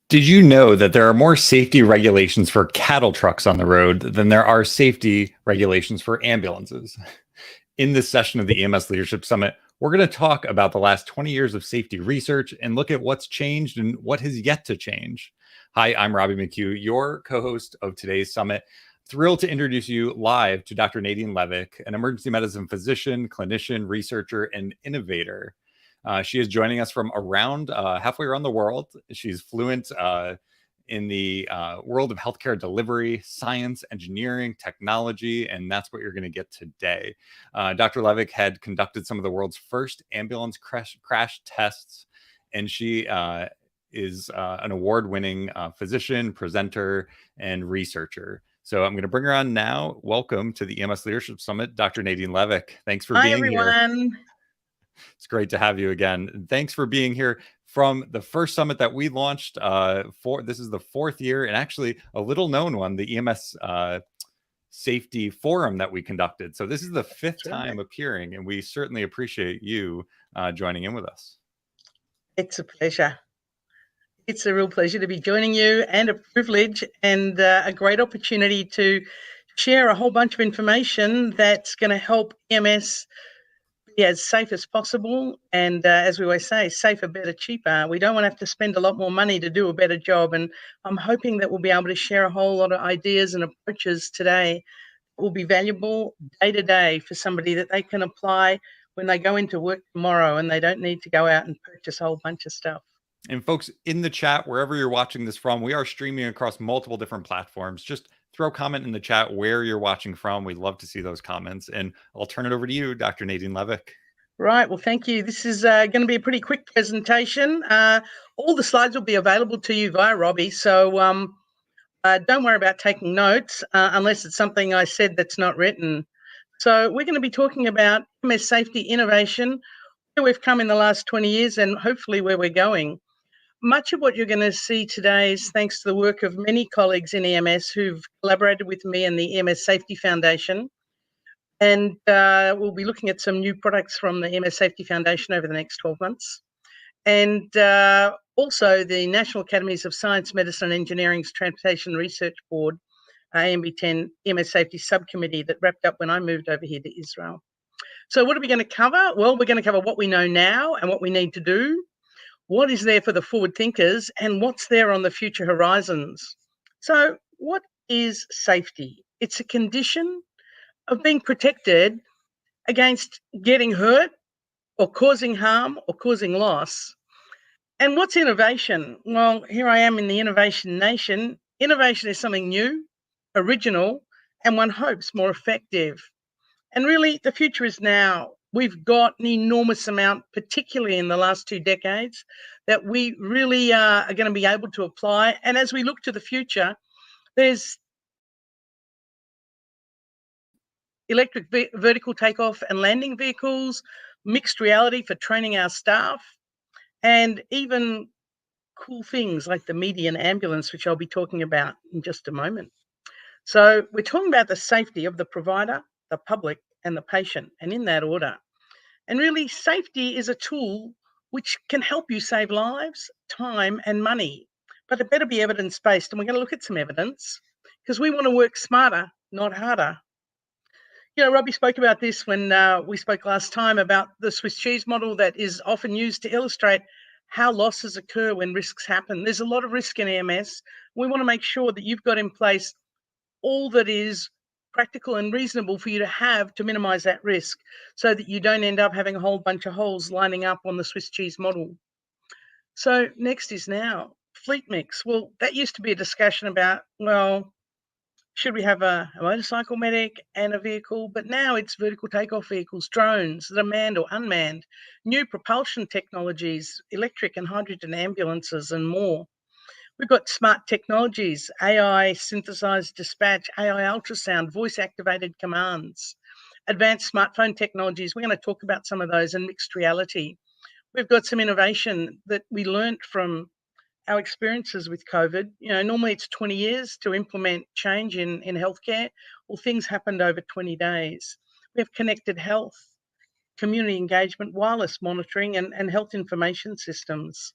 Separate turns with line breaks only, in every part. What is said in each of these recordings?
Did you know that there are more safety regulations for cattle trucks on the road than there are safety regulations for ambulances? In this session of the EMS Leadership Summit, we're going to talk about the last 20 years of safety research and look at what's changed and what has yet to change. Hi, I'm Robbie McHugh, your co-host of today's summit. Thrilled to introduce you live to Dr. Nadine Levick, an emergency medicine physician, clinician, researcher, and innovator. She is joining us from around halfway around the world. She's fluent in the world of healthcare delivery, science, engineering, technology, and that's what you're going to get today. Dr. Levick had conducted some of the world's first ambulance crash tests, and she is an award-winning physician, presenter, and researcher. So I'm going to bring her on now. Welcome to the EMS Leadership Summit, Dr. Nadine Levick. Thanks for being here.
Hi, everyone.
It's great to have you again. Thanks for being here from the first summit that we launched. This is the fourth year, and actually a little known one, the EMS Safety Forum that we conducted. So this is the fifth time appearing, and we certainly appreciate you joining in with us.
It's a pleasure. It's a real pleasure to be joining you, and a privilege and a great opportunity to share a whole bunch of information that's going to help EMS be as safe as possible. And as we always say, safer, better, cheaper. We don't want to have to spend a lot more money to do a better job. And I'm hoping that we'll be able to share a whole lot of ideas and approaches today that will be valuable day to day for somebody that they can apply when they go into work tomorrow, and they don't need to go out and purchase a whole bunch of stuff.
And folks, in the chat, wherever you're watching this from, we are streaming across multiple different platforms. Just throw a comment in the chat where you're watching from. We'd love to see those comments. And I'll turn it over to you, Dr. Nadine Levick.
Right. Well, thank you. This is going to be a pretty quick presentation. All the slides will be available to you via Robbie. So don't worry about taking notes unless it's something I said that's not written. So we're going to be talking about EMS safety innovation, where we've come in the last 20 years and hopefully where we're going. Much of what you're going to see today is thanks to the work of many colleagues in EMS who've collaborated with me and the EMS Safety Foundation. And we'll be looking at some new products from the EMS Safety Foundation over the next 12 months. And also the National Academies of Science, Medicine and Engineering's Transportation Research Board, AMB10 EMS Safety Subcommittee that wrapped up when I moved over here to Israel. So what are we going to cover? Well, we're going to cover what we know now and what we need to do, what is there for the forward thinkers, and what's there on the future horizons. So what is safety? It's a condition of being protected against getting hurt or causing harm or causing loss. And what's innovation? Well, here I am in the innovation nation. Innovation is something new, original, and one hopes more effective. And really, the future is now. We've got an enormous amount, particularly in the last 2 decades, that we really are going to be able to apply. And as we look to the future, there's electric vertical takeoff and landing vehicles, mixed reality for training our staff, and even cool things like the median ambulance, which I'll be talking about in just a moment. So we're talking about the safety of the provider, the public, and the patient, and in that order. And really, safety is a tool which can help you save lives, time, and money, but it better be evidence-based. And we're going to look at some evidence because we want to work smarter, not harder. You know, Robbie spoke about this when we spoke last time about the Swiss cheese model that is often used to illustrate how losses occur when risks happen. There's a lot of risk in EMS. We want to make sure that you've got in place all that is practical and reasonable for you to have to minimize that risk so that you don't end up having a whole bunch of holes lining up on the Swiss cheese model. So next is now fleet mix. Well, that used to be a discussion about, well, should we have a motorcycle medic and a vehicle? But now it's vertical takeoff vehicles, drones that are manned or unmanned, new propulsion technologies, electric and hydrogen ambulances, and more. We've got smart technologies, AI synthesized dispatch, AI ultrasound, voice-activated commands, advanced smartphone technologies. We're going to talk about some of those, and mixed reality. We've got some innovation that we learned from our experiences with COVID. You know, normally it's 20 years to implement change in healthcare. Well, things happened over 20 days. We have connected health, community engagement, wireless monitoring, and health information systems.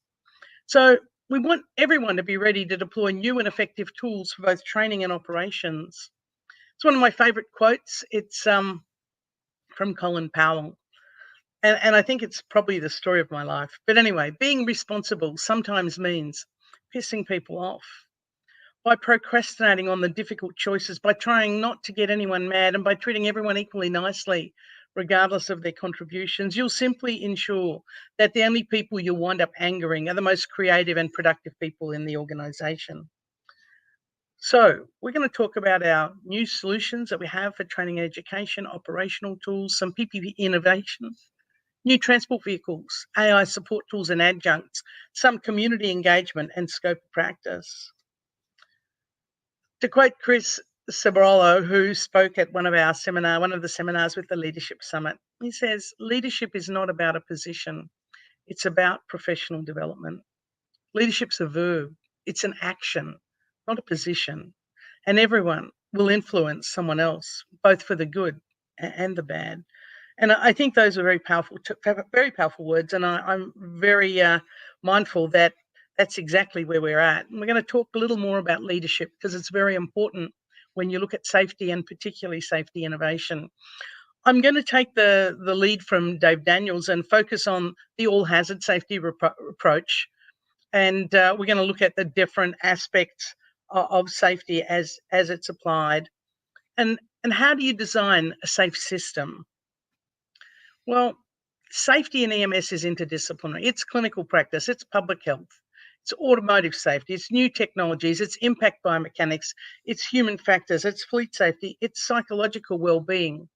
So We want everyone to be ready to deploy new and effective tools for both training and operations. It's one of my favorite quotes. It's from Colin Powell. And I think it's probably the story of my life. But anyway, being responsible sometimes means pissing people off, by procrastinating on the difficult choices, by trying not to get anyone mad, and by treating everyone equally nicely, regardless of their contributions. You'll simply ensure that the only people you'll wind up angering are the most creative and productive people in the organisation. So we're going to talk about our new solutions that we have for training and education, operational tools, some PPP innovation, new transport vehicles, AI support tools and adjuncts, some community engagement and scope of practice. To quote Chris Sabrolo, who spoke at one of the seminars with the Leadership Summit, he says, leadership is not about a position, it's about professional development. Leadership's a verb, it's an action, not a position. And everyone will influence someone else, both for the good and the bad. And I think those are very powerful words. And I'm very mindful that that's exactly where we're at. And we're going to talk a little more about leadership because it's very important when you look at safety and particularly safety innovation. I'm going to take the lead from Dave Daniels and focus on the all hazard safety approach. And we're going to look at the different aspects of safety as it's applied. And how do you design a safe system? Well, safety in EMS is interdisciplinary. It's clinical practice, it's public health, it's automotive safety, it's new technologies, it's impact biomechanics, it's human factors, it's fleet safety, it's psychological well-being.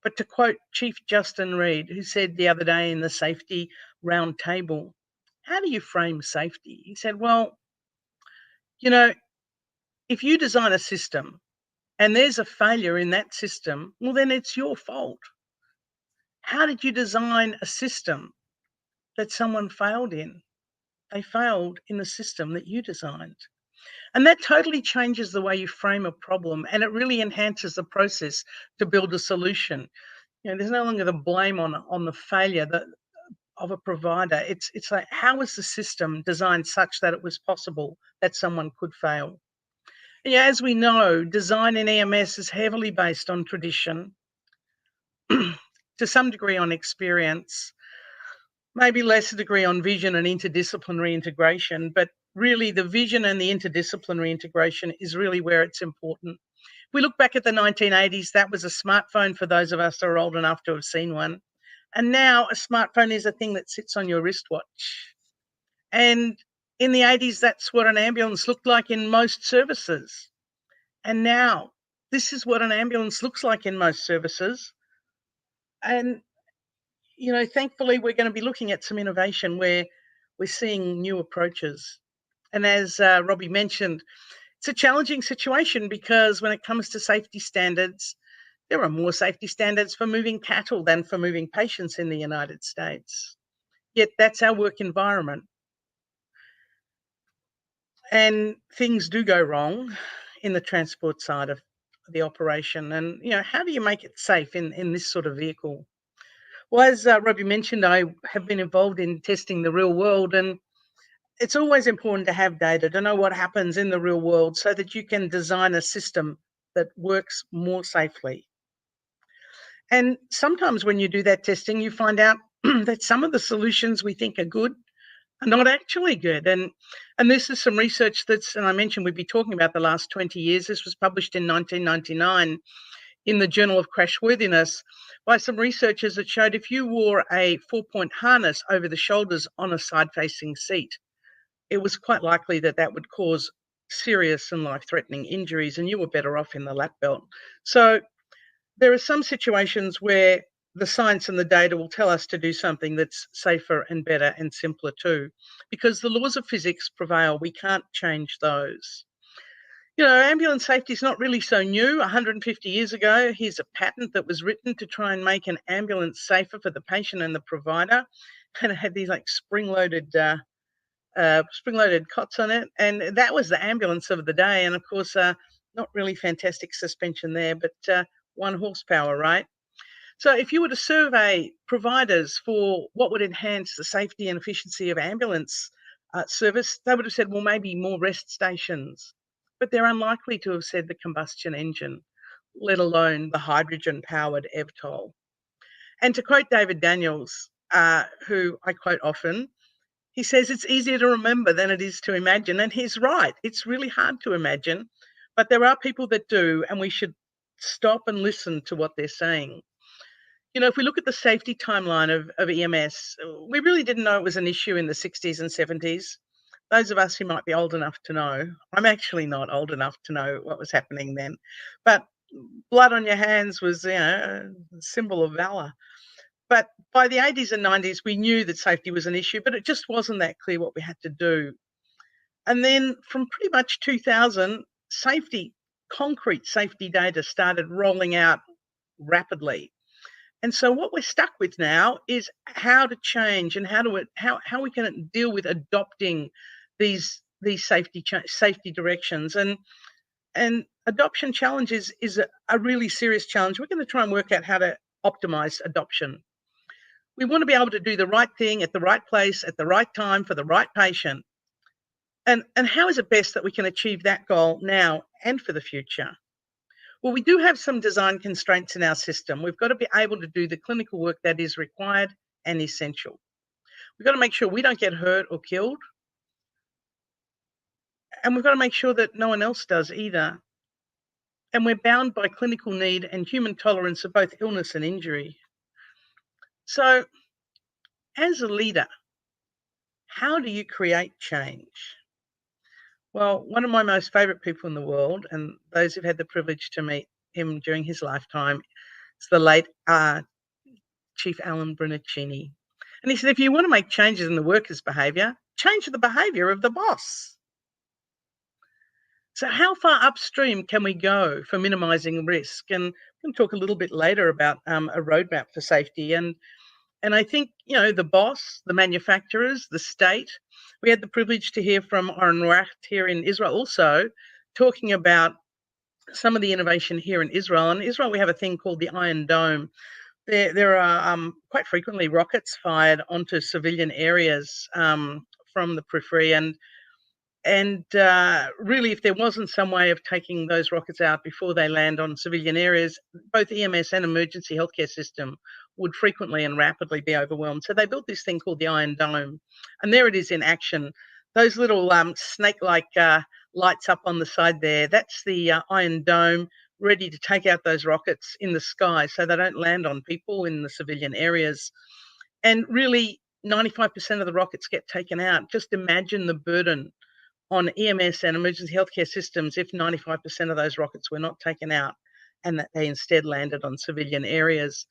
But to quote Chief Justin Reed, who said the other day in the safety round table, how do you frame safety? He said, well, if you design a system and there's a failure in that system, well, then it's your fault. How did you design a system that someone failed in? They failed in the system that you designed. And that totally changes the way you frame a problem, and it really enhances the process to build a solution. There's no longer the blame on the failure of a provider. It's like, how was the system designed such that it was possible that someone could fail? As we know, design in EMS is heavily based on tradition, to some degree on experience, maybe less a degree on vision and interdisciplinary integration, but really the vision and the interdisciplinary integration is really where it's important. If we look back at the 1980s, that was a smartphone for those of us that are old enough to have seen one. And now a smartphone is a thing that sits on your wristwatch. And in the 80s, that's what an ambulance looked like in most services. And now this is what an ambulance looks like in most services. And thankfully, we're going to be looking at some innovation where we're seeing new approaches. And as Robbie mentioned, it's a challenging situation because when it comes to safety standards, there are more safety standards for moving cattle than for moving patients in the United States. Yet that's our work environment. And things do go wrong in the transport side of the operation. And, how do you make it safe in this sort of vehicle? Well, as Robbie mentioned, I have been involved in testing the real world, and it's always important to have data, to know what happens in the real world so that you can design a system that works more safely. And sometimes when you do that testing, you find out that some of the solutions we think are good are not actually good. And this is some research and I mentioned we'd be talking about the last 20 years. This was published in 1999 in the Journal of Crashworthiness by some researchers that showed if you wore a 4-point harness over the shoulders on a side-facing seat, it was quite likely that would cause serious and life-threatening injuries, and you were better off in the lap belt. So there are some situations where the science and the data will tell us to do something that's safer and better and simpler too, because the laws of physics prevail. We can't change those. Ambulance safety is not really so new. 150 years ago, here's a patent that was written to try and make an ambulance safer for the patient and the provider. And it had these like spring-loaded cots on it. And that was the ambulance of the day. And of course, not really fantastic suspension there, but 1 horsepower, right? So if you were to survey providers for what would enhance the safety and efficiency of ambulance service, they would have said, well, maybe more rest stations. But they're unlikely to have said the combustion engine, let alone the hydrogen-powered eVTOL. And to quote David Daniels, who I quote often, he says, it's easier to remember than it is to imagine. And he's right. It's really hard to imagine, but there are people that do, and we should stop and listen to what they're saying. You know, if we look at the safety timeline of EMS, we really didn't know it was an issue in the 60s and 70s. Those of us who might be old enough to know, I'm actually not old enough to know what was happening then, but blood on your hands was, a symbol of valor. But by the 80s and 90s, we knew that safety was an issue, but it just wasn't that clear what we had to do. And then from pretty much 2000, concrete safety data started rolling out rapidly. And so what we're stuck with now is how to change and how we can deal with adopting these safety directions. And adoption challenge is a really serious challenge. We're going to try and work out how to optimize adoption. We want to be able to do the right thing at the right place at the right time for the right patient. And how is it best that we can achieve that goal now and for the future? Well, we do have some design constraints in our system. We've got to be able to do the clinical work that is required and essential. We've got to make sure we don't get hurt or killed. And we've got to make sure that no one else does either. And we're bound by clinical need and human tolerance of both illness and injury. So, as a leader, how do you create change? Well, one of my most favourite people in the world, and those who've had the privilege to meet him during his lifetime, is the late Chief Alan Brunacini. And he said, if you want to make changes in the workers' behaviour, change the behaviour of the boss. So how far upstream can we go for minimising risk? And I'm going to talk a little bit later about a roadmap for safety. And I think, the boss, the manufacturers, the state, we had the privilege to hear from Oren Racht here in Israel also, talking about some of the innovation here in Israel. In Israel, we have a thing called the Iron Dome. There are quite frequently rockets fired onto civilian areas from the periphery. And really, if there wasn't some way of taking those rockets out before they land on civilian areas, both EMS and emergency healthcare system would frequently and rapidly be overwhelmed. So they built this thing called the Iron Dome. And there it is in action. Those little snake-like lights up on the side there, that's the Iron Dome ready to take out those rockets in the sky so they don't land on people in the civilian areas. And really, 95% of the rockets get taken out. Just imagine the burden on EMS and emergency healthcare systems if 95% of those rockets were not taken out and that they instead landed on civilian areas.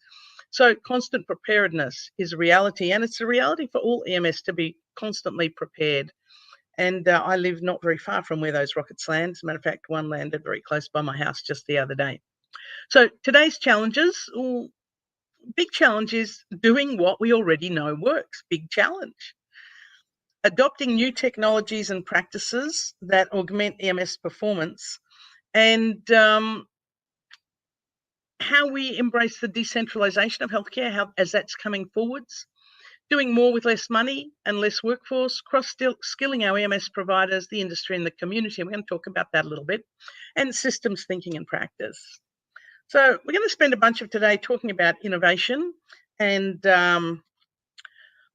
So constant preparedness is a reality, and it's a reality for all EMS to be constantly prepared. And I live not very far from where those rockets land. As a matter of fact, one landed very close by my house just the other day. So today's challenges, big challenge is doing what we already know works. Big challenge. Adopting new technologies and practices that augment EMS performance, and how we embrace the decentralisation of healthcare as that's coming forwards, doing more with less money and less workforce, cross-skilling our EMS providers, the industry and the community. We're going to talk about that a little bit, and systems thinking and practice. So we're going to spend a bunch of today talking about innovation, and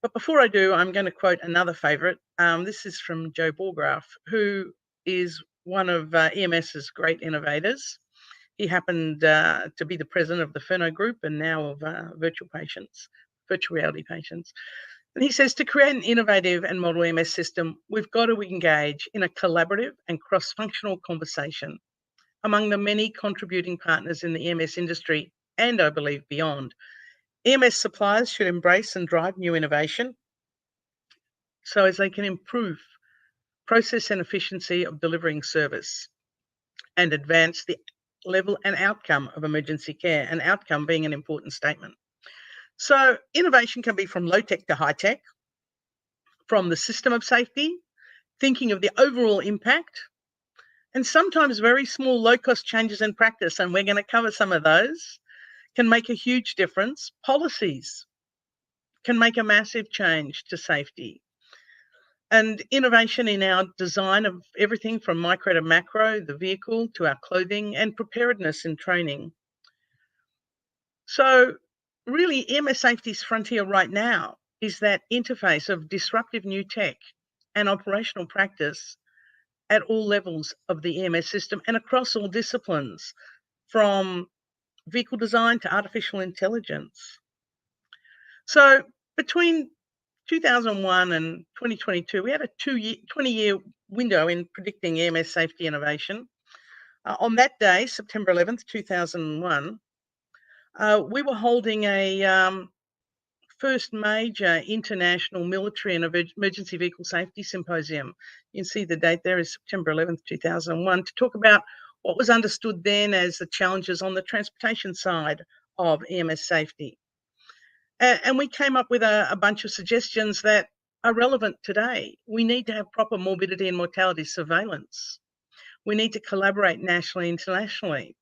but before I do, I'm going to quote another favourite. This is from Joe Borgraf, who is one of EMS's great innovators. He happened to be the president of the Ferno Group and now of virtual reality patients. And he says, to create an innovative and model EMS system, we've got to engage in a collaborative and cross-functional conversation among the many contributing partners in the EMS industry and, I believe, beyond. EMS suppliers should embrace and drive new innovation so as they can improve process and efficiency of delivering service and advance the level and outcome of emergency care, and outcome being an important statement. So innovation can be from low-tech to high-tech, from the system of safety, thinking of the overall impact, and sometimes very small low-cost changes in practice, and we're going to cover some of those, can make a huge difference. Policies can make a massive change to safety. and innovation in our design of everything from micro to macro, the vehicle to our clothing, and preparedness in training. So really, EMS safety's frontier right now is that interface of disruptive new tech and operational practice at all levels of the EMS system and across all disciplines, from vehicle design to artificial intelligence. So between 2001 and 2022, we had a 20-year window in predicting EMS safety innovation. On that day, September 11th, 2001, we were holding a first major international military and emergency vehicle safety symposium. You can see the date there is September 11th, 2001, to talk about what was understood then as the challenges on the transportation side of EMS safety. And we came up with a bunch of suggestions that are relevant today. We need to have proper morbidity and mortality surveillance. We need to collaborate nationally, internationally.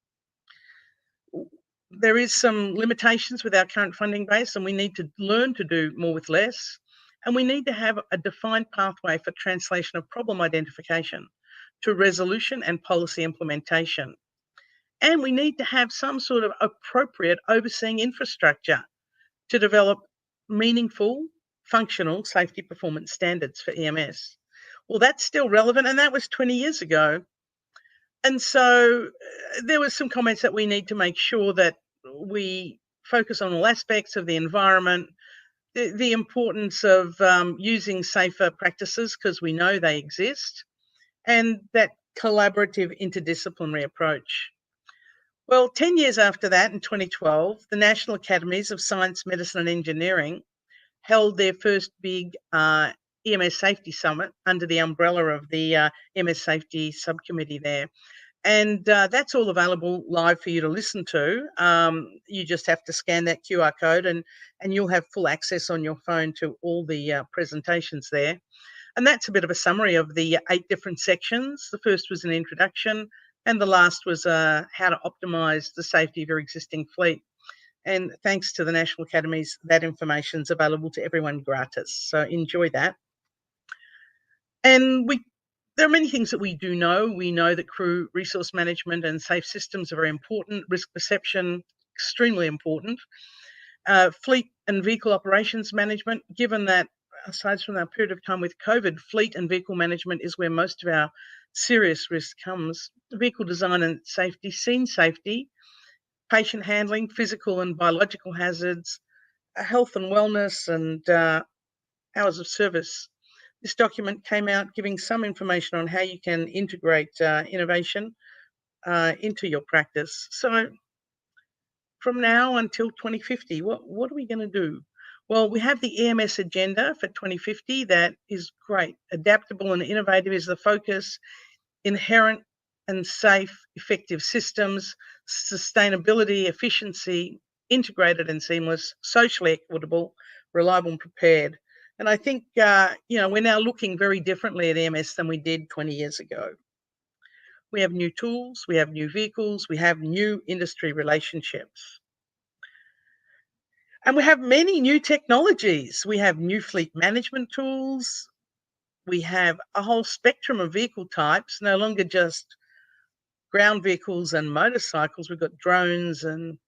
There is some limitations with our current funding base, and we need to learn to do more with less. And we need to have a defined pathway for translation of problem identification to resolution and policy implementation. And we need to have some sort of appropriate overseeing infrastructure to develop meaningful, functional safety performance standards for EMS. Well, that's still relevant, and that was 20 years ago. And so there was some comments that we need to make sure that we focus on all aspects of the environment, the importance of using safer practices because we know they exist, and that collaborative interdisciplinary approach. Well, 10 years after that, in 2012, the National Academies of Science, Medicine and Engineering held their first big EMS Safety Summit under the umbrella of the EMS Safety Subcommittee there. And that's all available live for you to listen to. You just have to scan that QR code and you'll have full access on your phone to all the presentations there. And that's a bit of a summary of the 8 different sections. The first was an introduction, and the last was how to optimise the safety of your existing fleet. And thanks to the National Academies, that information is available to everyone gratis. So enjoy that. And there are many things that we do know. We know that crew resource management and safe systems are very important. Risk perception, extremely important. Fleet and vehicle operations management, given that aside from our period of time with COVID, fleet and vehicle management is where most of our serious risk comes. Vehicle design and safety, scene safety, patient handling, physical and biological hazards, health and wellness, and hours of service. This document came out giving some information on how you can integrate innovation into your practice. So from now until 2050, what are we going to do? Well, we have the EMS agenda for 2050 that is great. Adaptable and innovative is the focus. Inherent and safe, effective systems, sustainability, efficiency, integrated and seamless, socially equitable, reliable and prepared. And I think, we're now looking very differently at EMS than we did 20 years ago. We have new tools, we have new vehicles, we have new industry relationships. And we have many new technologies. We have new fleet management tools. We have a whole spectrum of vehicle types, no longer just ground vehicles and motorcycles. We've got drones and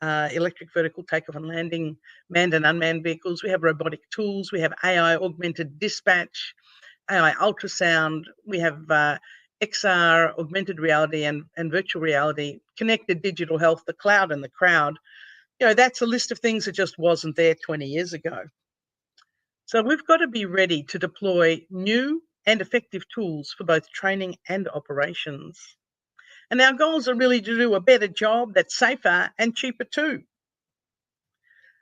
electric vertical takeoff and landing, manned and unmanned vehicles. We have robotic tools. We have AI augmented dispatch, AI ultrasound. We have XR, augmented reality and virtual reality, connected digital health, the cloud and the crowd. That's a list of things that just wasn't there 20 years ago. So we've got to be ready to deploy new and effective tools for both training and operations. And our goals are really to do a better job that's safer and cheaper too.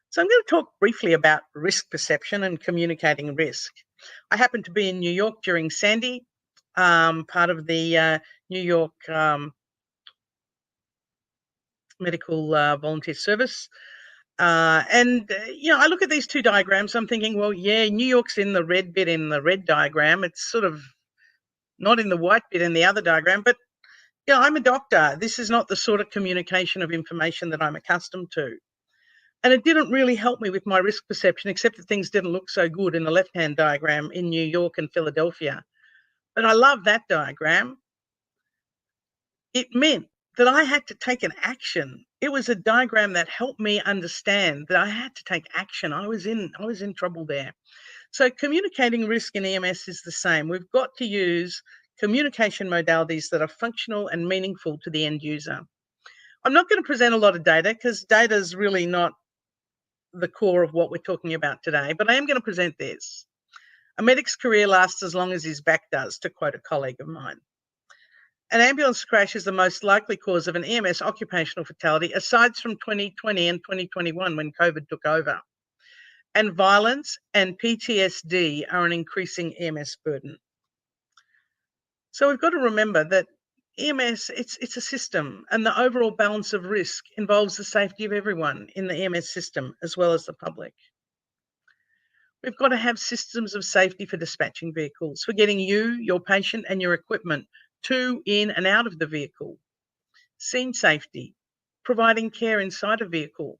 So I'm going to talk briefly about risk perception and communicating risk. I happened to be in New York during Sandy, part of the New York Medical Volunteer Service. I look at these 2 diagrams, I'm thinking, well, yeah, New York's in the red bit in the red diagram. It's sort of not in the white bit in the other diagram, but I'm a doctor. This is not the sort of communication of information that I'm accustomed to. And it didn't really help me with my risk perception, except that things didn't look so good in the left-hand diagram in New York and Philadelphia. But I love that diagram. It meant that I had to take an action. It was a diagram that helped me understand that I had to take action. I was in trouble there. So communicating risk in EMS is the same. We've got to use communication modalities that are functional and meaningful to the end user. I'm not going to present a lot of data because data is really not the core of what we're talking about today, but I am going to present this. A medic's career lasts as long as his back does, to quote a colleague of mine. An ambulance crash is the most likely cause of an EMS occupational fatality, aside from 2020 and 2021 when COVID took over. And violence and PTSD are an increasing EMS burden. So we've got to remember that EMS, it's a system, and the overall balance of risk involves the safety of everyone in the EMS system as well as the public. We've got to have systems of safety for dispatching vehicles, for getting you, your patient, and your equipment to, in, and out of the vehicle. Scene safety, providing care inside a vehicle.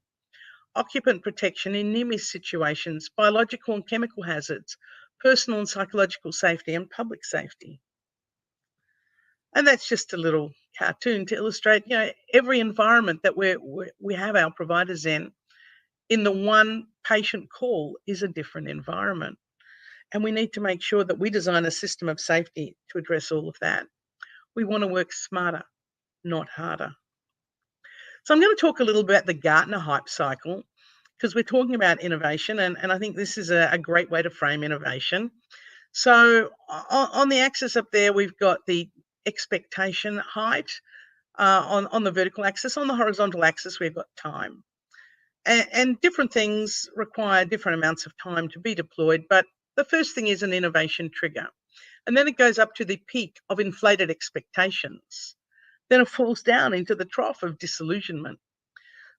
Occupant protection in near-miss situations, biological and chemical hazards, personal and psychological safety, and public safety. And that's just a little cartoon to illustrate, every environment that we have our providers in the one patient call is a different environment. And we need to make sure that we design a system of safety to address all of that. We want to work smarter, not harder. So I'm going to talk a little bit about the Gartner hype cycle because we're talking about innovation, and I think this is a great way to frame innovation. So on the axis up there, we've got the expectation height on the vertical axis. On the horizontal axis, we've got time. And different things require different amounts of time to be deployed, but the first thing is an innovation trigger. And then it goes up to the peak of inflated expectations. Then it falls down into the trough of disillusionment,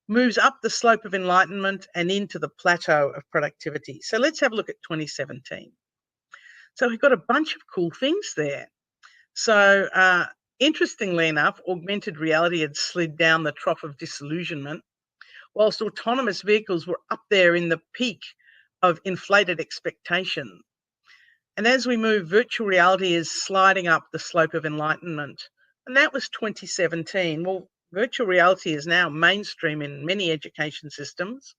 moves up the slope of enlightenment and into the plateau of productivity. So let's have a look at 2017. So we've got a bunch of cool things there. So interestingly enough, augmented reality had slid down the trough of disillusionment, whilst autonomous vehicles were up there in the peak of inflated expectation. And as we move, virtual reality is sliding up the slope of enlightenment. And that was 2017. Well, virtual reality is now mainstream in many education systems.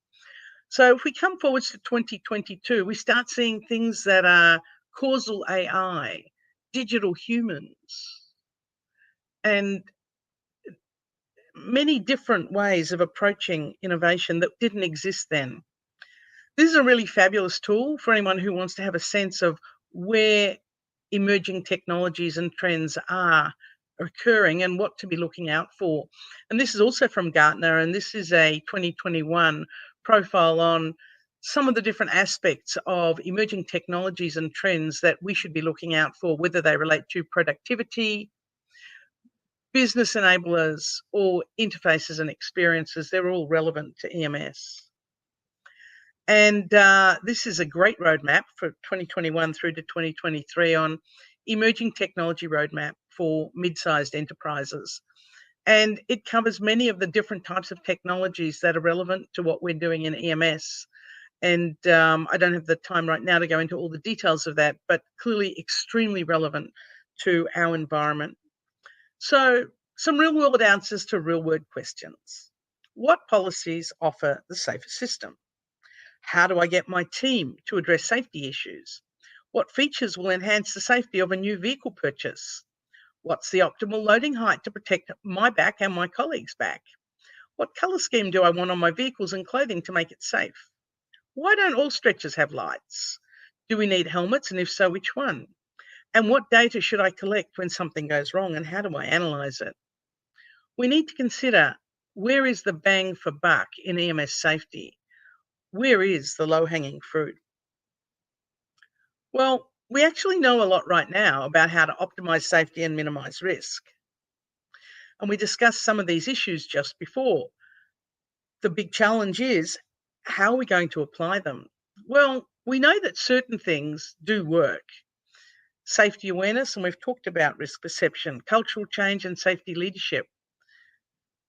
So if we come forwards to 2022, we start seeing things that are causal AI, digital humans, and many different ways of approaching innovation that didn't exist then. This is a really fabulous tool for anyone who wants to have a sense of where emerging technologies and trends are occurring and what to be looking out for. And this is also from Gartner, and this is a 2021 profile on some of the different aspects of emerging technologies and trends that we should be looking out for, whether they relate to productivity, business enablers, or interfaces and experiences. They're all relevant to EMS. And this is a great roadmap for 2021 through to 2023 on emerging technology roadmap for mid-sized enterprises. And it covers many of the different types of technologies that are relevant to what we're doing in EMS. And I don't have the time right now to go into all the details of that, but clearly extremely relevant to our environment. So some real-world answers to real-world questions. What policies offer the safer system? How do I get my team to address safety issues? What features will enhance the safety of a new vehicle purchase? What's the optimal loading height to protect my back and my colleagues' back? What colour scheme do I want on my vehicles and clothing to make it safe? Why don't all stretchers have lights? Do we need helmets, and if so, which one? And what data should I collect when something goes wrong, and how do I analyse it? We need to consider, where is the bang for buck in EMS safety? Where is the low-hanging fruit? Well, we actually know a lot right now about how to optimize safety and minimize risk. And we discussed some of these issues just before. The big challenge is, how are we going to apply them? Well, we know that certain things do work. Safety awareness, and we've talked about risk perception, cultural change, and safety leadership.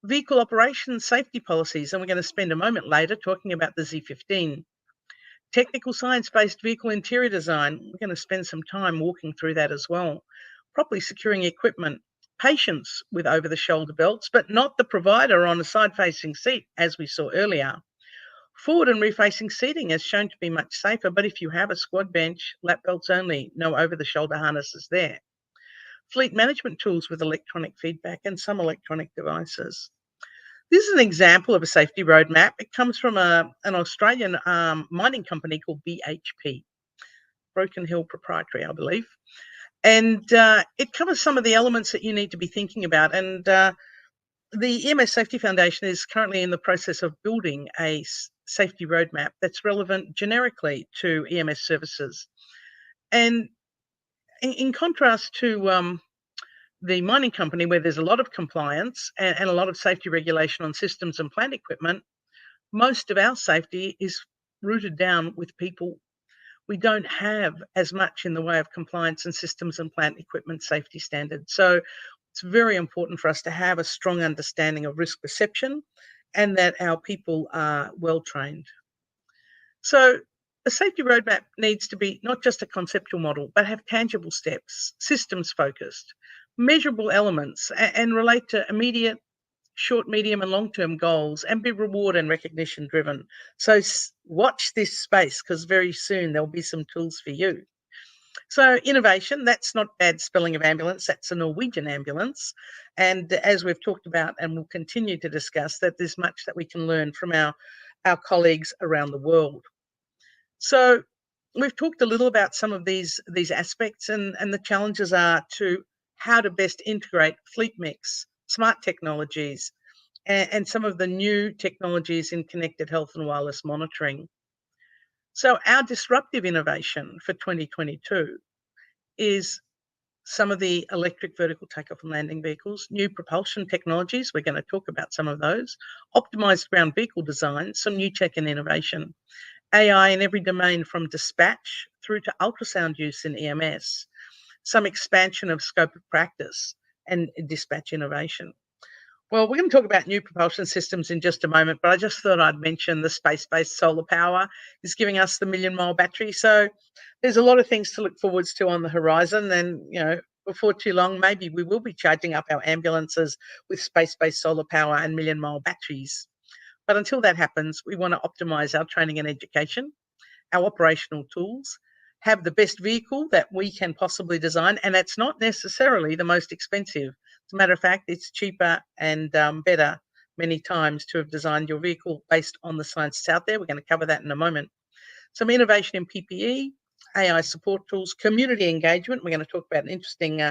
Vehicle operations safety policies, and we're going to spend a moment later talking about the Z15. Technical science-based vehicle interior design, we're going to spend some time walking through that as well. Properly securing equipment, patience with over-the-shoulder belts, but not the provider on a side-facing seat, as we saw earlier. Forward and refacing seating is shown to be much safer, but if you have a squad bench, lap belts only, no over-the-shoulder harnesses there. Fleet management tools with electronic feedback and some electronic devices. This is an example of a safety roadmap. It comes from an Australian mining company called BHP, Broken Hill Proprietary, I believe. And it covers some of the elements that you need to be thinking about. And the EMS Safety Foundation is currently in the process of building a safety roadmap that's relevant generically to EMS services. And in contrast to the mining company, where there's a lot of compliance and a lot of safety regulation on systems and plant equipment, most of our safety is rooted down with people. We don't have as much in the way of compliance and systems and plant equipment safety standards. So it's very important for us to have a strong understanding of risk perception and that our people are well trained. So a safety roadmap needs to be not just a conceptual model, but have tangible steps, systems focused, measurable elements, and relate to immediate, short, medium, and long-term goals, and be reward and recognition driven. So watch this space, because very soon there'll be some tools for you. So innovation, that's not bad spelling of ambulance, that's a Norwegian ambulance. And as we've talked about and will continue to discuss, that there's much that we can learn from our colleagues around the world. So we've talked a little about some of these aspects, and the challenges are to how to best integrate fleet mix, smart technologies, and some of the new technologies in connected health and wireless monitoring. So our disruptive innovation for 2022 is some of the electric vertical takeoff and landing vehicles, new propulsion technologies, we're going to talk about some of those, optimized ground vehicle design, some new tech and innovation, AI in every domain from dispatch through to ultrasound use in EMS, some expansion of scope of practice and dispatch innovation. Well, we're going to talk about new propulsion systems in just a moment, but I just thought I'd mention the space-based solar power is giving us the million-mile battery. So there's a lot of things to look forwards to on the horizon. And, before too long, maybe we will be charging up our ambulances with space-based solar power and million-mile batteries. But until that happens, we want to optimize our training and education, our operational tools, have the best vehicle that we can possibly design. And that's not necessarily the most expensive. As a matter of fact, it's cheaper and better many times to have designed your vehicle based on the science that's out there. We're going to cover that in a moment. Some innovation in PPE, AI support tools, community engagement. We're going to talk about an interesting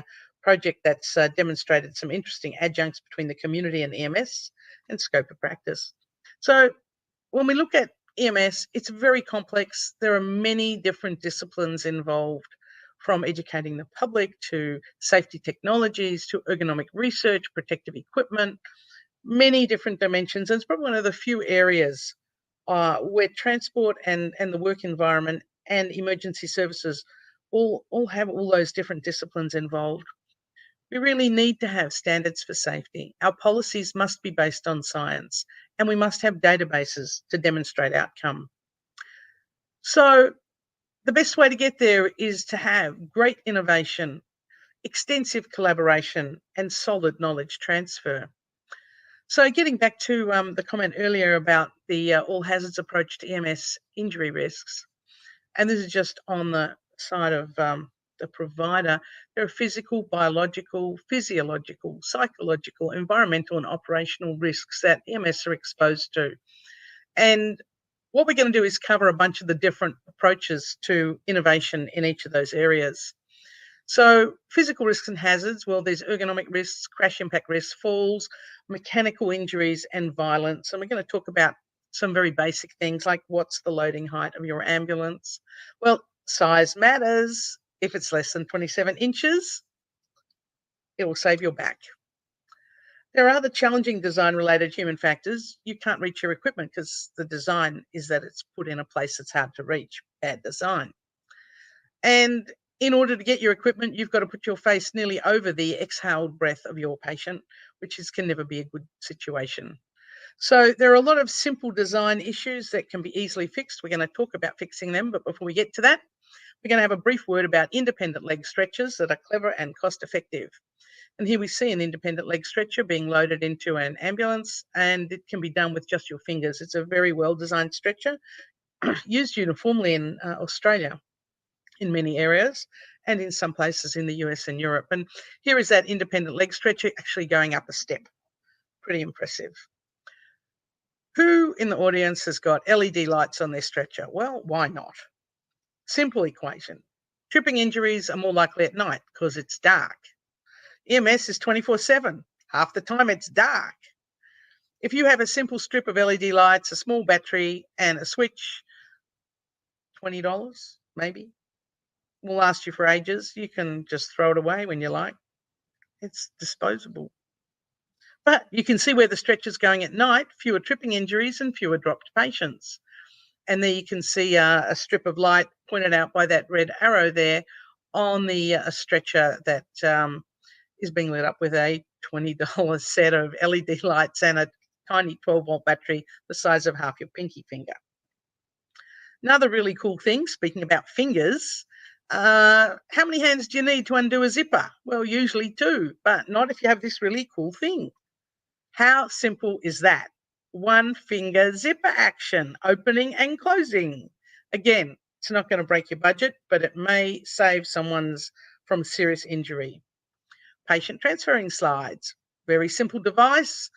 project that's demonstrated some interesting adjuncts between the community and EMS, and scope of practice. So when we look at EMS, it's very complex. There are many different disciplines involved, from educating the public to safety technologies to ergonomic research, protective equipment, many different dimensions. And it's probably one of the few areas where transport and the work environment and emergency services all have all those different disciplines involved. We really need to have standards for safety. Our policies must be based on science, and we must have databases to demonstrate outcome. So the best way to get there is to have great innovation, extensive collaboration, and solid knowledge transfer. So getting back to the comment earlier about the all hazards approach to EMS injury risks, and this is just on the side of the provider, there are physical, biological, physiological, psychological, environmental, and operational risks that EMS are exposed to. And what we're going to do is cover a bunch of the different approaches to innovation in each of those areas. So physical risks and hazards, well, there's ergonomic risks, crash impact risks, falls, mechanical injuries, and violence. And we're going to talk about some very basic things like what's the loading height of your ambulance? Well, size matters. If it's less than 27 inches, it will save your back. There are other challenging design-related human factors. You can't reach your equipment because the design is that it's put in a place that's hard to reach. Bad design. And In order to get your equipment, you've got to put your face nearly over the exhaled breath of your patient, which can never be a good situation. So there are a lot of simple design issues that can be easily fixed. We're going to talk about fixing them, but before we get to that, we're going to have a brief word about independent leg stretchers that are clever and cost effective. And here we see an independent leg stretcher being loaded into an ambulance, and it can be done with just your fingers. It's a very well designed stretcher used uniformly in Australia in many areas and in some places in the US and Europe. And here is that independent leg stretcher actually going up a step. Pretty impressive. Who in the audience has got LED lights on their stretcher? Well, why not? Simple equation. Tripping injuries are more likely at night because it's dark. EMS is 24/7. Half the time it's dark. If you have a simple strip of LED lights, a small battery, and a switch, $20 maybe, will last you for ages. You can just throw it away when you like. It's disposable. But you can see where the stretcher's going at night, fewer tripping injuries and fewer dropped patients. And there you can see a strip of light pointed out by that red arrow there on the stretcher that is being lit up with a $20 set of LED lights and a tiny 12-volt battery the size of half your pinky finger. Another really cool thing, speaking about fingers, how many hands do you need to undo a zipper? Well, usually 2, but not if you have this really cool thing. How simple is that? 1 finger zipper action, opening and closing. Again, it's not going to break your budget, but it may save someone's from serious injury. Patient transferring slides, very simple device,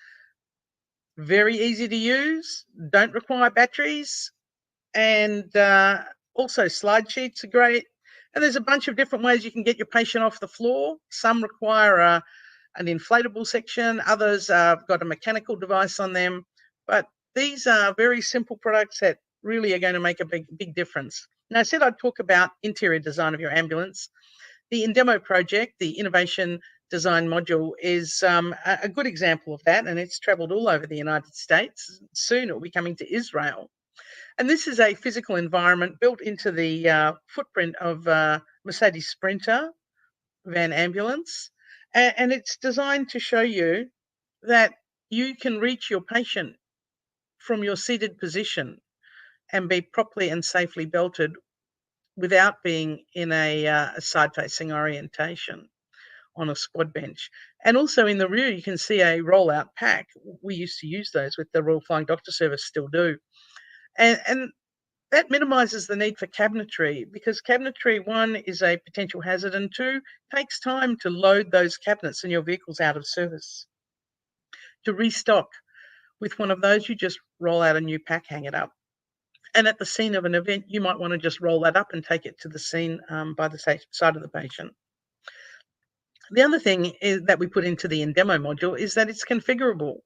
very easy to use, don't require batteries, and also slide sheets are great. And there's a bunch of different ways you can get your patient off the floor. Some require an inflatable section, others have got a mechanical device on them, but these are very simple products that really are going to make a big difference. Now, I said I'd talk about interior design of your ambulance. The InDemo project, the innovation design module, is a good example of that, and it's traveled all over the United States. Soon it will be coming to Israel. And this is a physical environment built into the footprint of Mercedes Sprinter van ambulance. And it's designed to show you that you can reach your patient from your seated position and be properly and safely belted without being in a side-facing orientation on a squad bench. And also in the rear, you can see a rollout pack. We used to use those with the Royal Flying Doctor Service, still do. And that minimises the need for cabinetry, because cabinetry, 1, is a potential hazard, and 2, takes time to load those cabinets and your vehicle's out of service. To restock with one of those, you just roll out a new pack, hang it up. And at the scene of an event, you might want to just roll that up and take it to the scene by the side of the patient. The other thing that we put into the InDemo module is that it's configurable.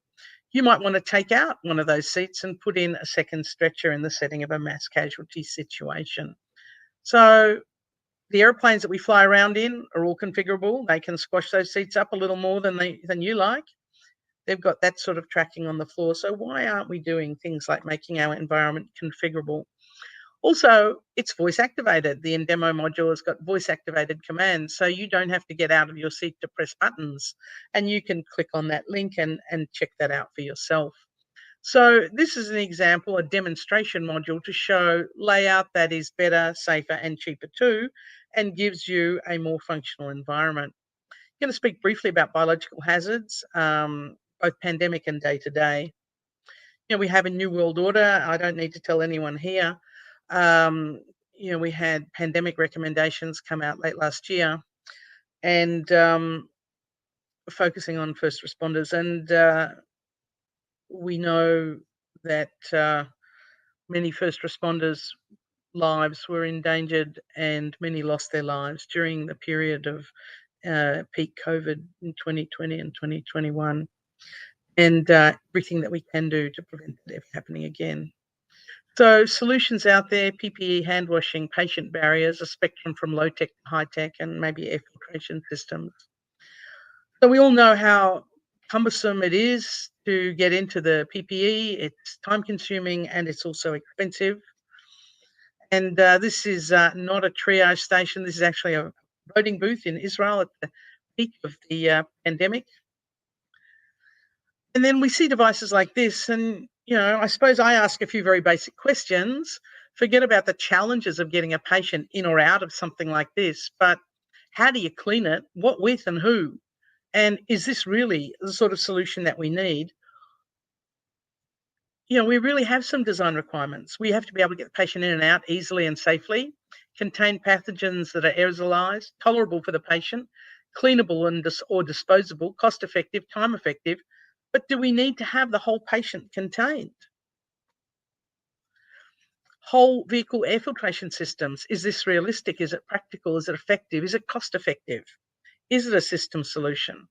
You might want to take out one of those seats and put in a second stretcher in the setting of a mass casualty situation. So the airplanes that we fly around in are all configurable. They can squash those seats up a little more than you like. They've got that sort of tracking on the floor. So why aren't we doing things like making our environment configurable? Also, it's voice activated. The InDemo module has got voice activated commands, so you don't have to get out of your seat to press buttons, and you can click on that link and check that out for yourself. So this is an example, a demonstration module to show layout that is better, safer, and cheaper too, and gives you a more functional environment. I'm going to speak briefly about biological hazards, both pandemic and day-to-day. We have a new world order. I don't need to tell anyone here. We had pandemic recommendations come out late last year, and focusing on first responders. And we know that many first responders' lives were endangered, and many lost their lives during the period of peak COVID in 2020 and 2021, and everything that we can do to prevent it happening again. So solutions out there: PPE, hand washing, patient barriers, a spectrum from low tech to high tech, and maybe air filtration systems. So we all know how cumbersome it is to get into the PPE. It's time consuming and it's also expensive. And this is not a triage station. This is actually a voting booth in Israel at the peak of the pandemic. And then we see devices like this, and I suppose I ask a few very basic questions. Forget about the challenges of getting a patient in or out of something like this, but how do you clean it? What with and who? And is this really the sort of solution that we need? We really have some design requirements. We have to be able to get the patient in and out easily and safely, contain pathogens that are aerosolized, tolerable for the patient, cleanable and or disposable, cost effective, time effective. But do we need to have the whole patient contained? Whole vehicle air filtration systems. Is this realistic? Is it practical? Is it effective? Is it cost effective? Is it a system solution?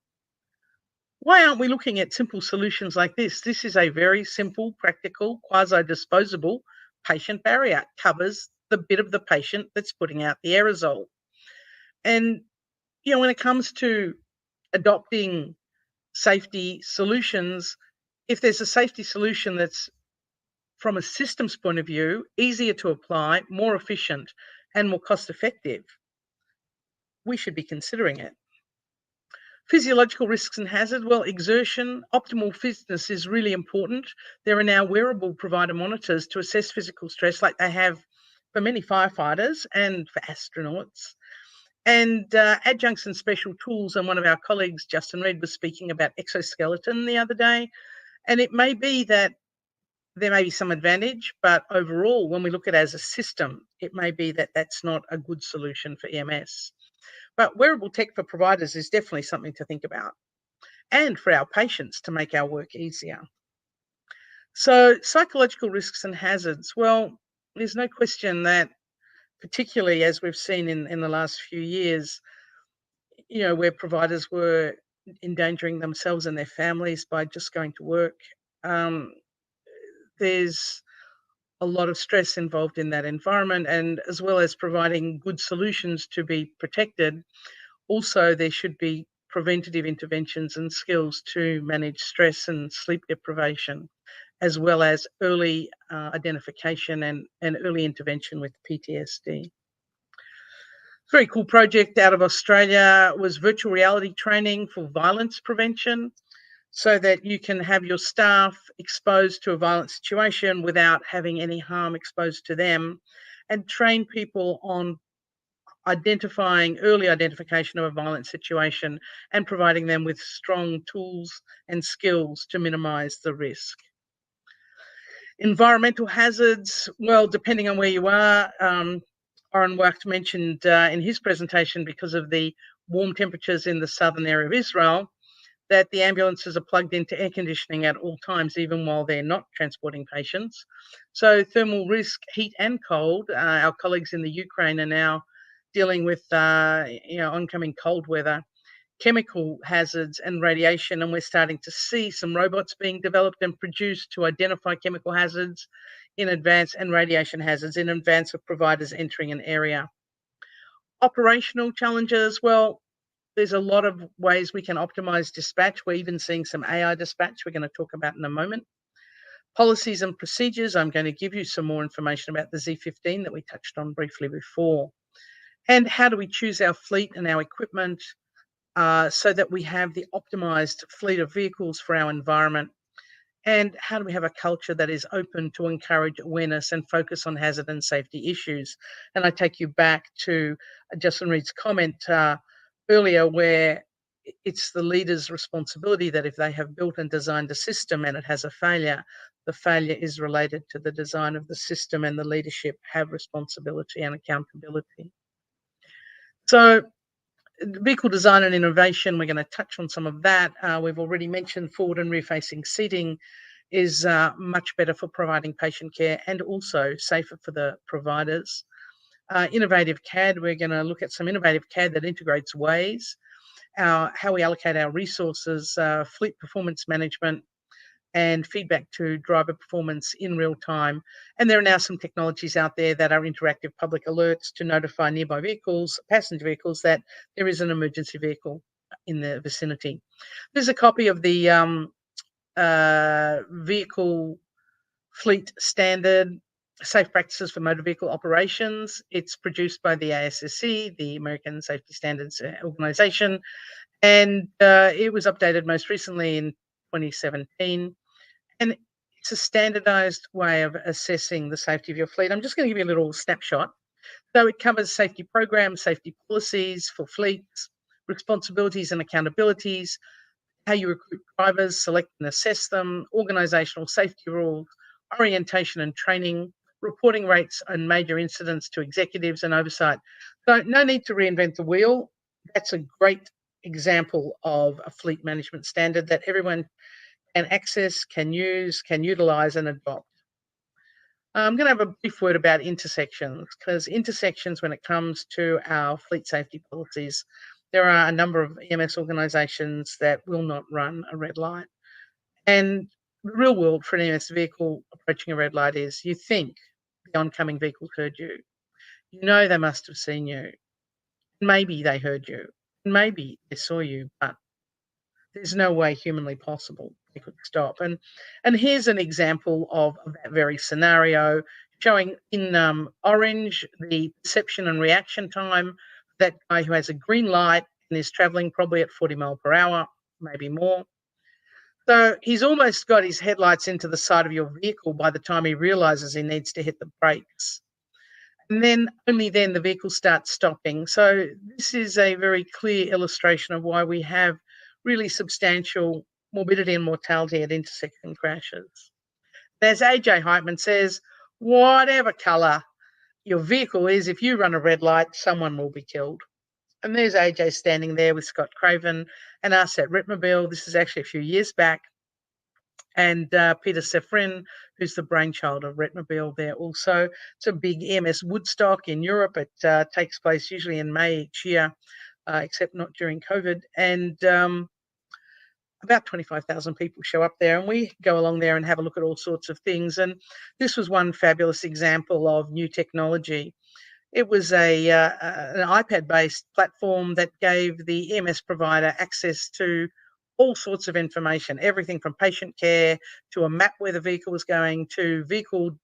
Why aren't we looking at simple solutions like this? This is a very simple, practical, quasi-disposable patient barrier. It covers the bit of the patient that's putting out the aerosol. And, when it comes to adopting safety solutions, if there's a safety solution that's, from a systems point of view, easier to apply, more efficient, and more cost effective, we should be considering it. Physiological risks and hazard. Well, exertion, optimal fitness is really important. There are now wearable provider monitors to assess physical stress like they have for many firefighters and for astronauts. And adjuncts and special tools. And one of our colleagues, Justin Reed, was speaking about exoskeleton the other day. And it may be that there may be some advantage, but overall, when we look at it as a system, it may be that that's not a good solution for EMS. But wearable tech for providers is definitely something to think about, and for our patients to make our work easier. So psychological risks and hazards. Well, there's no question that, particularly as we've seen in the last few years, where providers were endangering themselves and their families by just going to work, there's a lot of stress involved in that environment, and as well as providing good solutions to be protected, also there should be preventative interventions and skills to manage stress and sleep deprivation, as well as early identification and early intervention with PTSD. Very cool project out of Australia was virtual reality training for violence prevention, so that you can have your staff exposed to a violent situation without having any harm exposed to them, and train people on early identification of a violent situation and providing them with strong tools and skills to minimize the risk. Environmental hazards, well, depending on where you are, Oren Wacht mentioned in his presentation, because of the warm temperatures in the southern area of Israel, that the ambulances are plugged into air conditioning at all times, even while they're not transporting patients. So thermal risk, heat and cold. Our colleagues in the Ukraine are now dealing with oncoming cold weather, chemical hazards and radiation, and we're starting to see some robots being developed and produced to identify chemical hazards in advance and radiation hazards in advance of providers entering an area. Operational challenges, well, there's a lot of ways we can optimize dispatch. We're even seeing some AI dispatch we're going to talk about in a moment. Policies and procedures. I'm going to give you some more information about the Z15 that we touched on briefly before. And how do we choose our fleet and our equipment so that we have the optimized fleet of vehicles for our environment? And how do we have a culture that is open to encourage awareness and focus on hazard and safety issues? And I take you back to Justin Reed's comment earlier, where it's the leader's responsibility that if they have built and designed a system and it has a failure, the failure is related to the design of the system, and the leadership have responsibility and accountability. So vehicle design and innovation, we're going to touch on some of that. We've already mentioned forward and rear-facing seating is much better for providing patient care and also safer for the providers. Innovative CAD, we're going to look at some innovative CAD that integrates ways, how we allocate our resources, fleet performance management, and feedback to driver performance in real time. And there are now some technologies out there that are interactive public alerts to notify nearby vehicles, passenger vehicles, that there is an emergency vehicle in the vicinity. There's a copy of the vehicle fleet standard. Safe Practices for Motor Vehicle Operations. It's produced by the ASSC, the American Safety Standards Organization, and it was updated most recently in 2017. And it's a standardized way of assessing the safety of your fleet. I'm just going to give you a little snapshot. So it covers safety programs, safety policies for fleets, responsibilities and accountabilities, how you recruit drivers, select and assess them, organizational safety rules, orientation and training, reporting rates and major incidents to executives and oversight. So no need to reinvent the wheel. That's a great example of a fleet management standard that everyone can access, can use, can utilize and adopt. I'm going to have a brief word about intersections, because intersections, when it comes to our fleet safety policies, there are a number of EMS organisations that will not run a red light. And the real world for an EMS vehicle approaching a red light is you think the oncoming vehicle heard you. You know they must have seen you. Maybe they heard you. Maybe they saw you, but there's no way humanly possible they could stop. And here's an example of that very scenario, showing in orange the perception and reaction time. That guy who has a green light and is traveling probably at 40 mile per hour, maybe more. So he's almost got his headlights into the side of your vehicle by the time he realizes he needs to hit the brakes. And then only then the vehicle starts stopping. So this is a very clear illustration of why we have really substantial morbidity and mortality at intersection crashes. As AJ Heitman says, whatever colour your vehicle is, if you run a red light, someone will be killed. And there's AJ standing there with Scott Craven and us at Retmobile. This is actually a few years back. And Peter Sefrin, who's the brainchild of Retmobile there also. It's a big EMS Woodstock in Europe. It takes place usually in May each year, except not during COVID. And about 25,000 people show up there, and we go along there and have a look at all sorts of things. And this was one fabulous example of new technology. It was an iPad-based platform that gave the EMS provider access to all sorts of information, everything from patient care to a map where the vehicle was going to vehicle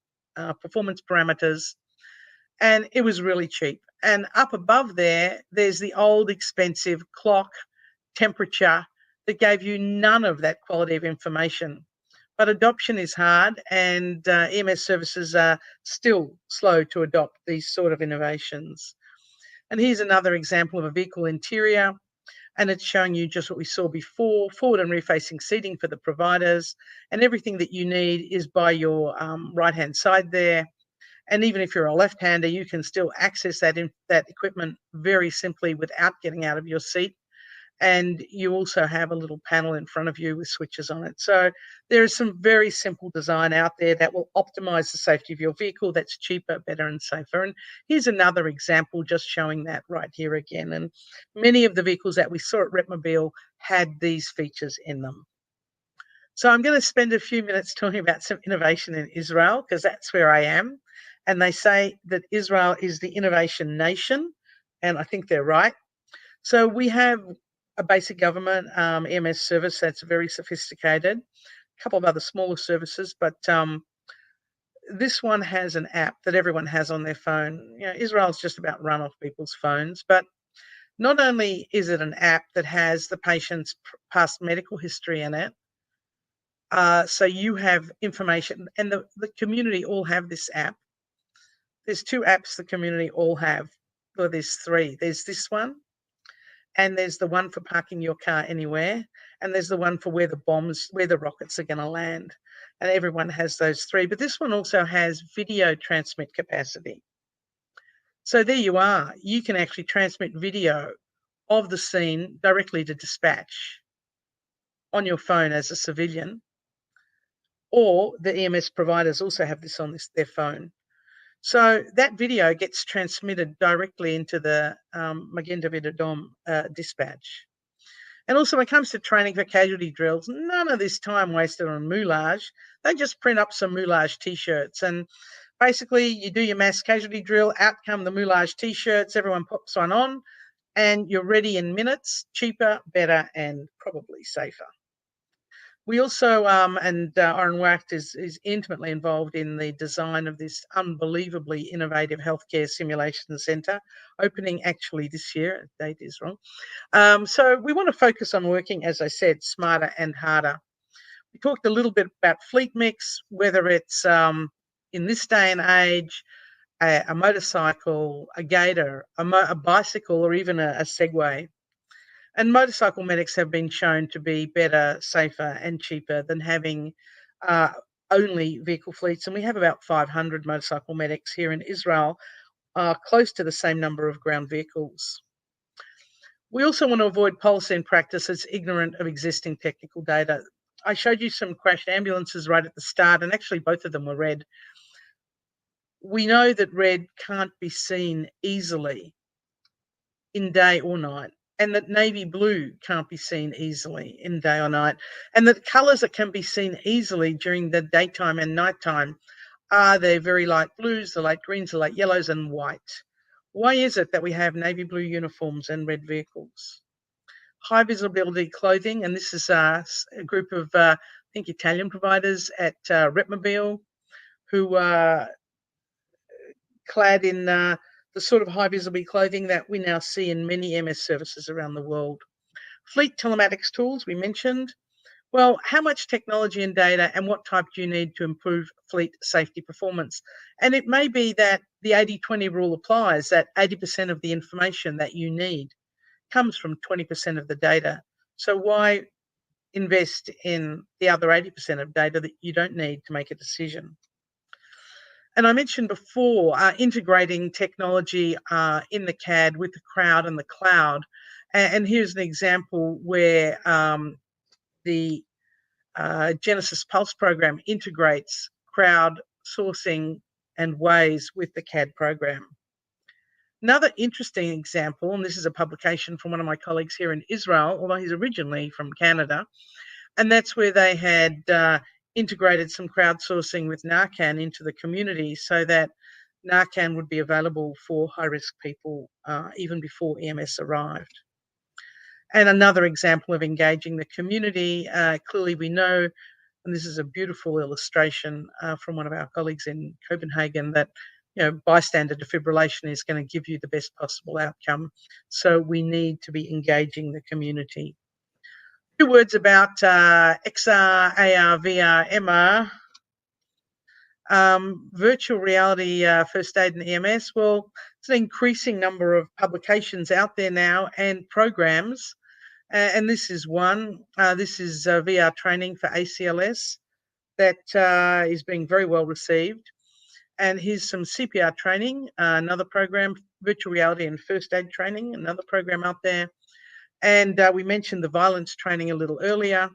performance parameters. And it was really cheap. And up above there, there's the old expensive clock, temperature that gave you none of that quality of information. But adoption is hard, and EMS services are still slow to adopt these sort of innovations. And here's another example of a vehicle interior, and it's showing you just what we saw before, forward and rear-facing seating for the providers, and everything that you need is by your right-hand side there. And even if you're a left-hander, you can still access that equipment very simply without getting out of your seat. And you also have a little panel in front of you with switches on it. So there is some very simple design out there that will optimize the safety of your vehicle that's cheaper, better, and safer. And here's another example just showing that right here again. And many of the vehicles that we saw at Retmobile had these features in them. So I'm going to spend a few minutes talking about some innovation in Israel, because that's where I am. And they say that Israel is the innovation nation, and I think they're right. So we have a basic government EMS service that's very sophisticated, a couple of other smaller services, but this one has an app that everyone has on their phone. You know, Israel's just about run off people's phones, but not only is it an app that has the patient's past medical history in it, so you have information, and the community all have this app. There's two apps the community all have. Well, there's three. There's this one, and there's the one for parking your car anywhere, and there's the one for where the rockets are going to land. And everyone has those three. But this one also has video transmit capacity. So there you are. You can actually transmit video of the scene directly to dispatch on your phone as a civilian, or the EMS providers also have this on their phone. So that video gets transmitted directly into the Magen David Adom dispatch. And also when it comes to training for casualty drills, none of this time wasted on moulage. They just print up some moulage T-shirts, and basically you do your mass casualty drill, out come the moulage T-shirts, everyone pops one on, and you're ready in minutes, cheaper, better, and probably safer. We also, Oren Wacht is intimately involved in the design of this unbelievably innovative healthcare simulation centre, opening actually this year. The date is wrong. So we want to focus on working, as I said, smarter and harder. We talked a little bit about fleet mix, whether it's in this day and age, a motorcycle, a gator, a bicycle, or even a Segway. And motorcycle medics have been shown to be better, safer, and cheaper than having only vehicle fleets. And we have about 500 motorcycle medics here in Israel, close to the same number of ground vehicles. We also want to avoid policy and practice that's ignorant of existing technical data. I showed you some crashed ambulances right at the start, and actually both of them were red. We know that red can't be seen easily in day or night, and that navy blue can't be seen easily in day or night, and that colours that can be seen easily during the daytime and nighttime are the very light blues, the light greens, the light yellows, and white. Why is it that we have navy blue uniforms and red vehicles? High visibility clothing, and this is a group of, I think, Italian providers at Retmobile who are clad in the sort of high visibility clothing that we now see in many EMS services around the world. Fleet telematics tools, we mentioned. Well, how much technology and data and what type do you need to improve fleet safety performance? And it may be that the 80-20 rule applies, that 80% of the information that you need comes from 20% of the data. So why invest in the other 80% of data that you don't need to make a decision? And I mentioned before, integrating technology in the CAD with the crowd and the cloud. And here's an example where the Genesis Pulse program integrates crowd sourcing and Waze with the CAD program. Another interesting example, and this is a publication from one of my colleagues here in Israel, although he's originally from Canada, and that's where they had integrated some crowdsourcing with Narcan into the community so that Narcan would be available for high-risk people even before EMS arrived. And another example of engaging the community, clearly we know, and this is a beautiful illustration from one of our colleagues in Copenhagen, that bystander defibrillation is going to give you the best possible outcome. So we need to be engaging the community. A few words about XR, AR, VR, MR. Virtual reality first aid and EMS. Well, it's an increasing number of publications out there now and programs. And this is one. This is VR training for ACLS that is being very well received. And here's some CPR training, another program, virtual reality and first aid training, another program out there. And we mentioned the violence training a little earlier.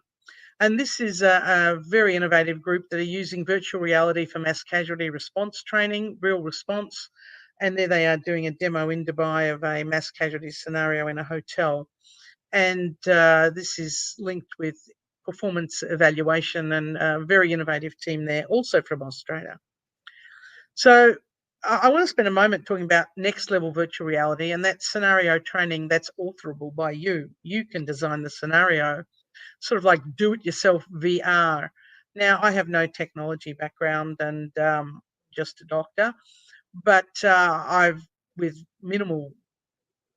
And this is a very innovative group that are using virtual reality for mass casualty response training, real response. And there they are doing a demo in Dubai of a mass casualty scenario in a hotel. And this is linked with performance evaluation, and a very innovative team there, also from Australia. So I want to spend a moment talking about next level virtual reality, and that scenario training that's authorable by you. You can design the scenario, sort of like do-it-yourself VR. Now, I have no technology background and just a doctor, but I've, with minimal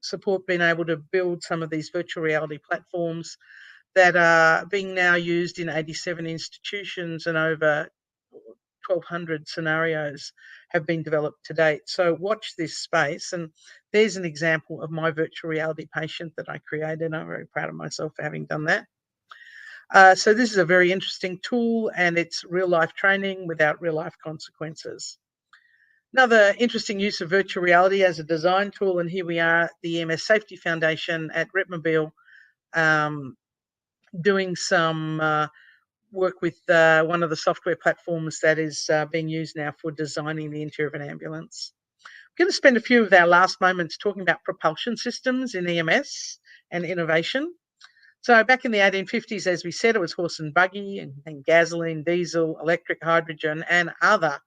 support, been able to build some of these virtual reality platforms that are being now used in 87 institutions, and over 1,200 scenarios have been developed to date. So watch this space. And there's an example of my virtual reality patient that I created. I'm very proud of myself for having done that. So this is a very interesting tool, and it's real life training without real life consequences. Another interesting use of virtual reality as a design tool, and here we are, the EMS Safety Foundation at Retmobile, doing some work with one of the software platforms that is being used now for designing the interior of an ambulance. I'm going to spend a few of our last moments talking about propulsion systems in EMS and innovation. So back in the 1850s, as we said, it was horse and buggy and gasoline, diesel, electric, hydrogen, and other.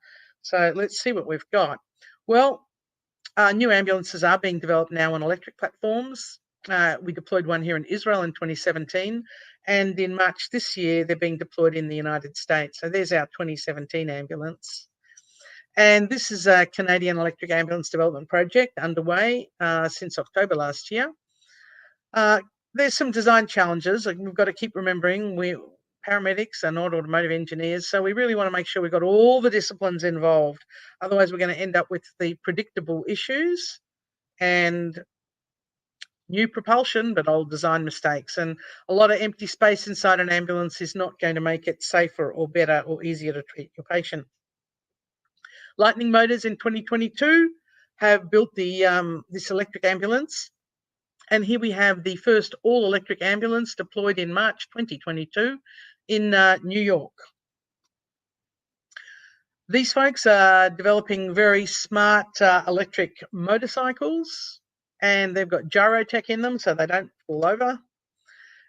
So let's see what we've got. Well, new ambulances are being developed now on electric platforms. We deployed one here in Israel in 2017, And in March this year, they're being deployed in the United States. So there's our 2017 ambulance. And this is a Canadian electric ambulance development project underway since October last year. There's some design challenges. We've got to keep remembering paramedics are not automotive engineers, so we really want to make sure we've got all the disciplines involved. Otherwise, we're going to end up with the predictable issues and new propulsion, but old design mistakes. And a lot of empty space inside an ambulance is not going to make it safer or better or easier to treat your patient. Lightning Motors in 2022 have built this electric ambulance. And here we have the first all-electric ambulance deployed in March 2022 in New York. These folks are developing very smart electric motorcycles, and they've got gyrotech in them so they don't fall over.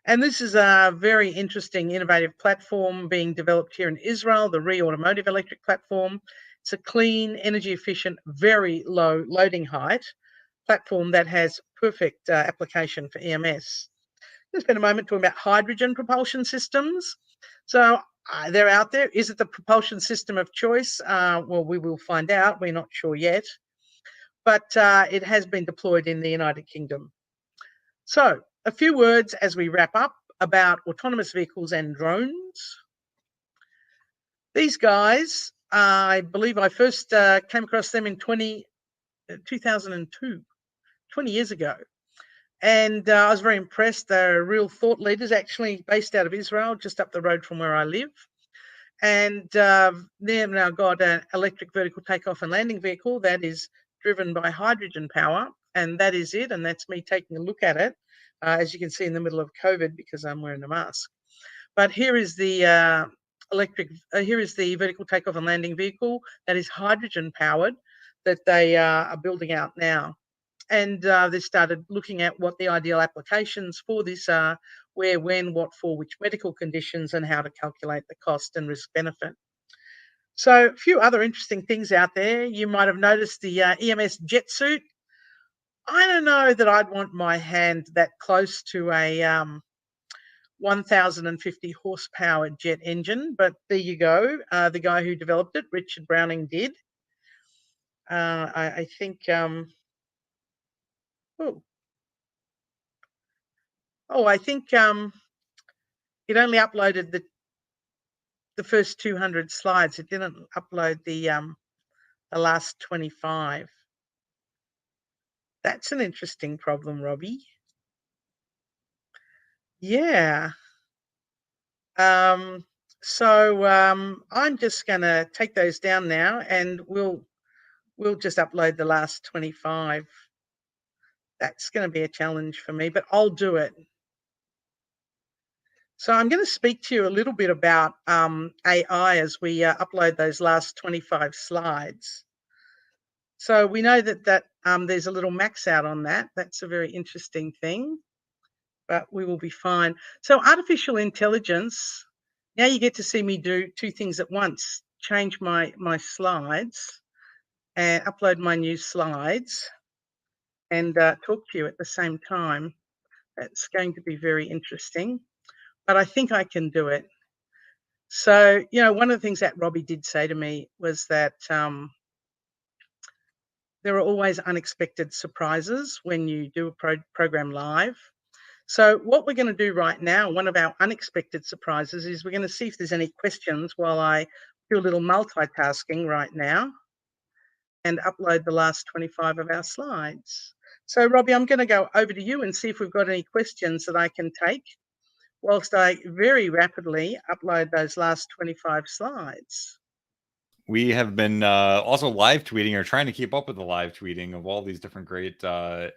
And this is a very interesting, innovative platform being developed here in Israel, the Automotive Electric Platform. It's a clean, energy-efficient, very low loading height platform that has perfect application for EMS. Let's spend a moment talking about hydrogen propulsion systems. So they're out there. Is it the propulsion system of choice? Well, we will find out. We're not sure yet. But it has been deployed in the United Kingdom. So a few words as we wrap up about autonomous vehicles and drones. These guys, I believe I first came across them in 2002, 20 years ago. And I was very impressed. They're real thought leaders, actually based out of Israel, just up the road from where I live. And they've now got an electric vertical takeoff and landing vehicle that is driven by hydrogen power. And that is it. And that's me taking a look at it, as you can see in the middle of COVID because I'm wearing a mask. But here is the here is the vertical takeoff and landing vehicle that is hydrogen powered that they are building out now. And they started looking at what the ideal applications for this are, where, when, what for, which medical conditions, and how to calculate the cost and risk benefit. So a few other interesting things out there. You might have noticed the EMS jet suit. I don't know that I'd want my hand that close to a 1,050 horsepower jet engine, but there you go. The guy who developed it, Richard Browning, did. I think... I think it only uploaded the first 200 slides. It didn't upload the last 25. That's an interesting problem, Robbie. Yeah. So I'm just going to take those down now, and we'll just upload the last 25. That's going to be a challenge for me, but I'll do it. So I'm going to speak to you a little bit about AI as we upload those last 25 slides. So we know that there's a little max out on that. That's a very interesting thing, but we will be fine. So artificial intelligence, now you get to see me do two things at once: change my slides and upload my new slides and talk to you at the same time. That's going to be very interesting. But I think I can do it. So, one of the things that Robbie did say to me was that there are always unexpected surprises when you do a program live. So what we're going to do right now, one of our unexpected surprises, is we're going to see if there's any questions while I do a little multitasking right now and upload the last 25 of our slides. So, Robbie, I'm going to go over to you and see if we've got any questions that I can take whilst I very rapidly upload those last 25 slides.
We have been also live tweeting, or trying to keep up with the live tweeting of all these different great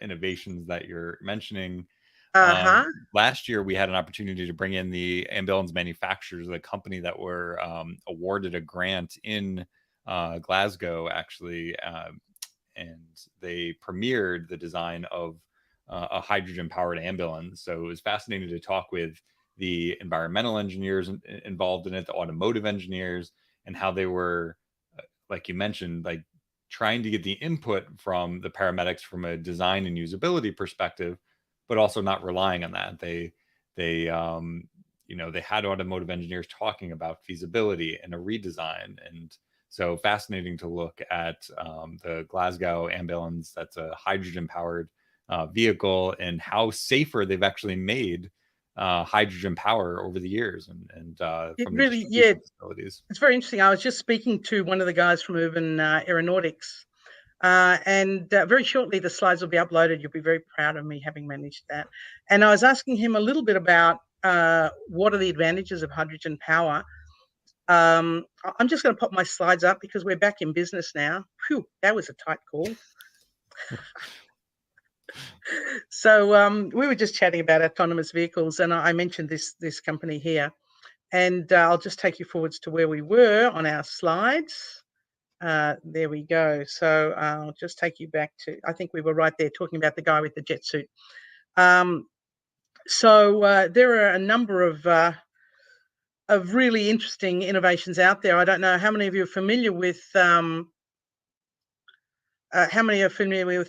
innovations that you're mentioning. Last year, we had an opportunity to bring in the ambulance manufacturers, the company that were awarded a grant in Glasgow, actually, and they premiered the design of a hydrogen-powered ambulance. So it was fascinating to talk with the environmental engineers involved in it, the automotive engineers, and how they were, like you mentioned, like trying to get the input from the paramedics from a design and usability perspective, but also not relying on that. They they had automotive engineers talking about feasibility and a redesign. And so fascinating to look at the Glasgow ambulance. That's a hydrogen powered vehicle, and how safer they've actually made hydrogen power over the years, and
It
from the
really, yeah,
distribution facilities.
it's very interesting. I was just speaking to one of the guys from Urban Aeronautics, and very shortly the slides will be uploaded. You'll be very proud of me having managed that. And I was asking him a little bit about what are the advantages of hydrogen power. I'm just going to pop my slides up because we're back in business now. Phew, that was a tight call. So we were just chatting about autonomous vehicles, and I mentioned this company here. And I'll just take you forwards to where we were on our slides. There we go. So I'll just take you back to, I think we were right there talking about the guy with the jet suit. So there are a number of really interesting innovations out there. I don't know how many of you are familiar with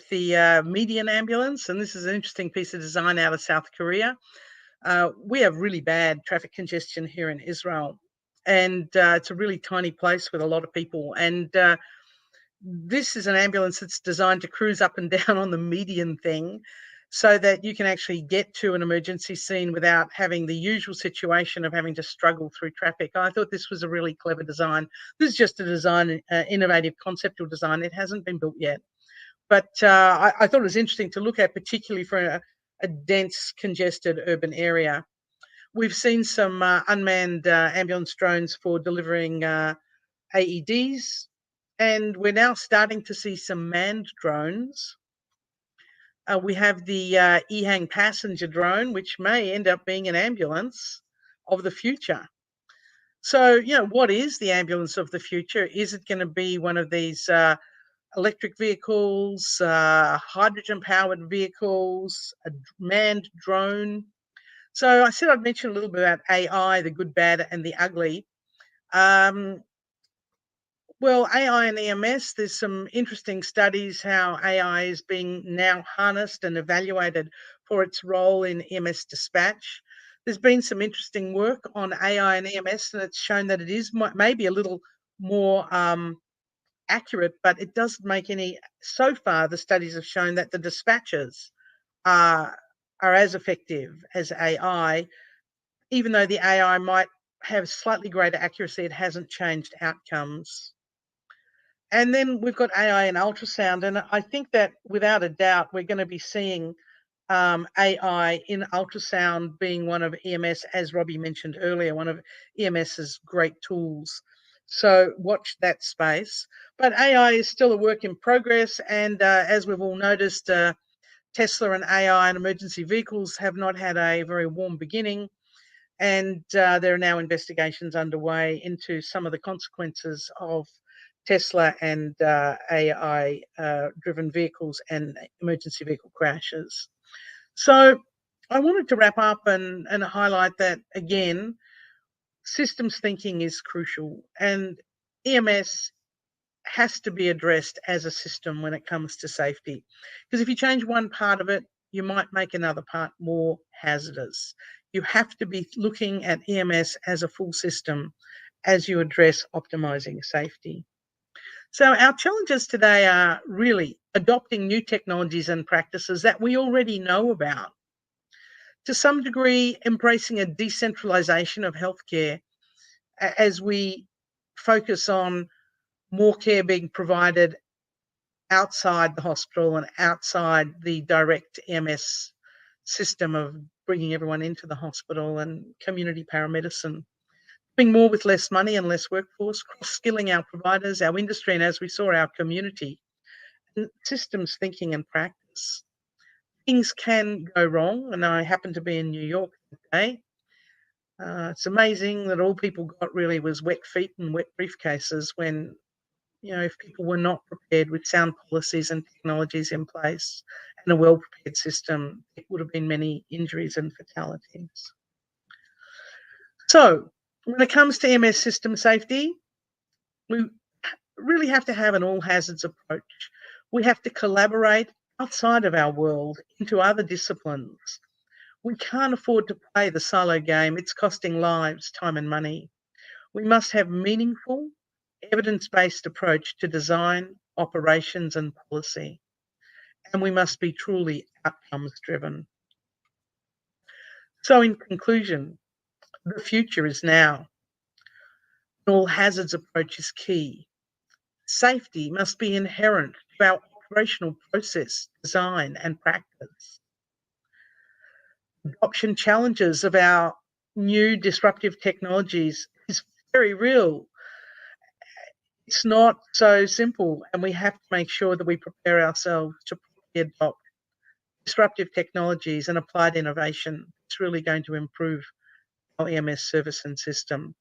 the median ambulance, and this is an interesting piece of design out of South Korea. We have really bad traffic congestion here in Israel, and it's a really tiny place with a lot of people. And this is an ambulance that's designed to cruise up and down on the median thing, so that you can actually get to an emergency scene without having the usual situation of having to struggle through traffic. I thought this was a really clever design. This is just a design, innovative conceptual design. It hasn't been built yet. But I thought it was interesting to look at, particularly for a dense, congested urban area. We've seen some unmanned ambulance drones for delivering AEDs, and we're now starting to see some manned drones. We have the EHang passenger drone, which may end up being an ambulance of the future. So, what is the ambulance of the future? Is it going to be one of these electric vehicles, hydrogen-powered vehicles, a manned drone? So I said I'd mention a little bit about AI, the good, bad, and the ugly. Well, AI and EMS, there's some interesting studies how AI is being now harnessed and evaluated for its role in EMS dispatch. There's been some interesting work on AI and EMS, and it's shown that it is maybe a little more accurate, but it doesn't make any. So far, the studies have shown that the dispatchers are as effective as AI, even though the AI might have slightly greater accuracy. It hasn't changed outcomes. And then we've got AI and ultrasound, and I think that without a doubt we're going to be seeing AI in ultrasound being one of EMS, as Robbie mentioned earlier, one of EMS's great tools. So watch that space. But AI is still a work in progress, and as we've all noticed, Tesla and AI and emergency vehicles have not had a very warm beginning, and there are now investigations underway into some of the consequences of Tesla and AI-driven vehicles and emergency vehicle crashes. So I wanted to wrap up and highlight that, again, systems thinking is crucial, and EMS has to be addressed as a system when it comes to safety. Because if you change one part of it, you might make another part more hazardous. You have to be looking at EMS as a full system as you address optimizing safety. So our challenges today are really adopting new technologies and practices that we already know about. To some degree, embracing a decentralization of healthcare as we focus on more care being provided outside the hospital and outside the direct EMS system of bringing everyone into the hospital, and community paramedicine. Doing more with less money and less workforce, cross-skilling our providers, our industry, and as we saw, our community. And systems thinking and practice. Things can go wrong, and I happen to be in New York today. It's amazing that all people got really was wet feet and wet briefcases when, if people were not prepared with sound policies and technologies in place and a well-prepared system, it would have been many injuries and fatalities. So when it comes to EMS system safety, we really have to have an all hazards approach. We have to collaborate outside of our world into other disciplines. We can't afford to play the silo game. It's costing lives, time and money. We must have meaningful, evidence-based approach to design, operations and policy. And we must be truly outcomes driven. So in conclusion, the future is now. All hazards approach is key. Safety must be inherent to our operational process, design and practice. Adoption challenges of our new disruptive technologies is very real. It's not so simple, and we have to make sure that we prepare ourselves to properly adopt disruptive technologies and applied innovation. It's really going to improve our EMS service and system.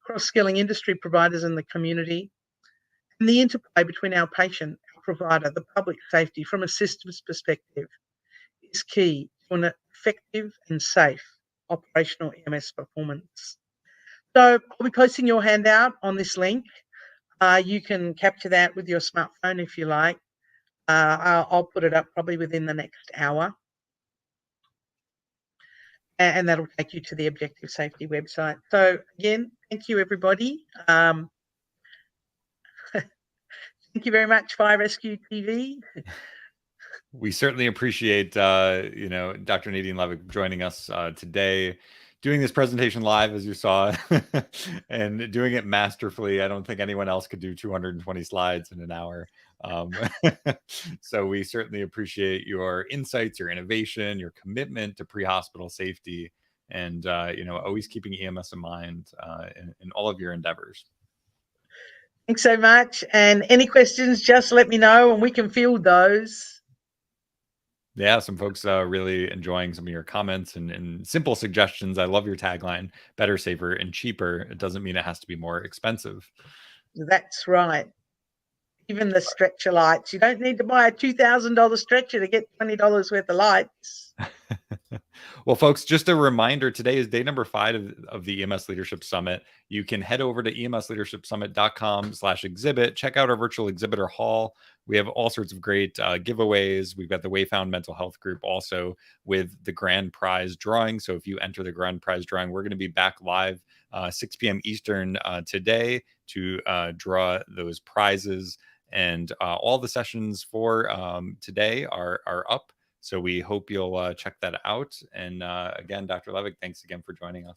Cross-skilling industry providers in the community, and the interplay between our patient, our provider, the public safety from a systems perspective is key to an effective and safe operational EMS performance. So I'll be posting your handout on this link. You can capture that with your smartphone if you like. I'll put it up probably within the next hour. And that'll take you to the Objective Safety website. So again, thank you everybody. Thank you very much, Fire Rescue TV.
We certainly appreciate, Dr. Nadine Levick joining us today, doing this presentation live, as you saw, and doing it masterfully. I don't think anyone else could do 220 slides in an hour. So we certainly appreciate your insights, your innovation, your commitment to pre-hospital safety, and always keeping EMS in mind in all of your endeavors.
Thanks so much. And any questions, just let me know and we can field those.
Yeah, some folks really enjoying some of your comments and simple suggestions. I love your tagline, better, safer, and cheaper. It doesn't mean it has to be more expensive.
That's right. Even the stretcher lights. You don't need to buy a $2,000 stretcher to get $20 worth of lights.
Well, folks, just a reminder, today is day number 5 of the EMS Leadership Summit. You can head over to emsleadershipsummit.com/exhibit. Check out our virtual exhibitor hall. We have all sorts of great giveaways. We've got the Wayfound Mental Health Group also with the grand prize drawing. So if you enter the grand prize drawing, we're going to be back live 6 p.m. Eastern today to draw those prizes. And all the sessions for today are up. So we hope you'll check that out. And again, Dr. Levick, thanks again for joining us.